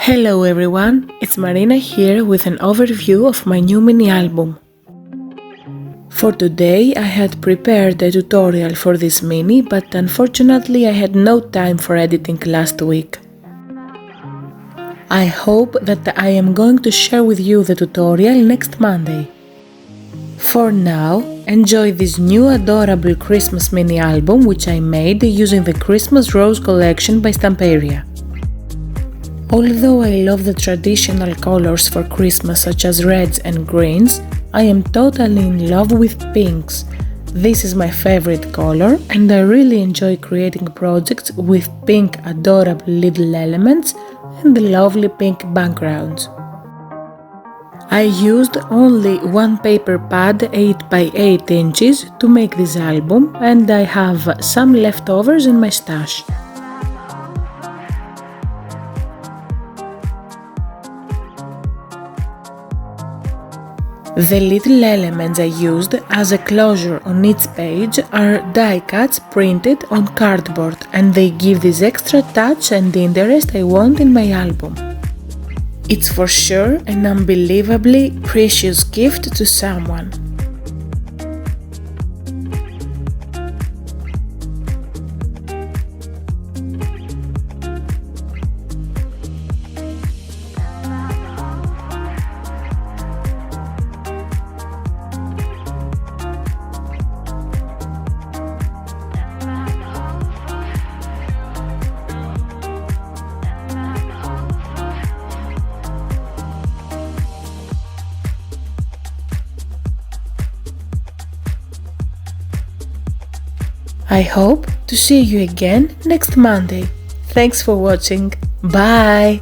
Hello everyone, it's Marina here with an overview of my new mini album. For today I had prepared a tutorial for this mini, but unfortunately I had no time for editing last week. I hope that I am going to share with you the tutorial next Monday. For now, enjoy this new adorable Christmas mini album which I made using the Christmas Rose collection by Stamperia. Although I love the traditional colors for Christmas such as reds and greens, I am totally in love with pinks. This is my favorite color and I really enjoy creating projects with pink adorable little elements and lovely pink backgrounds. I used only one paper pad 8 by 8 inches to make this album and I have some leftovers in my stash. The little elements I used as a closure on each page are die cuts printed on cardboard and they give this extra touch and interest I want in my album. It's for sure an unbelievably precious gift to someone. I hope to see you again next Monday. Thanks for watching. Bye!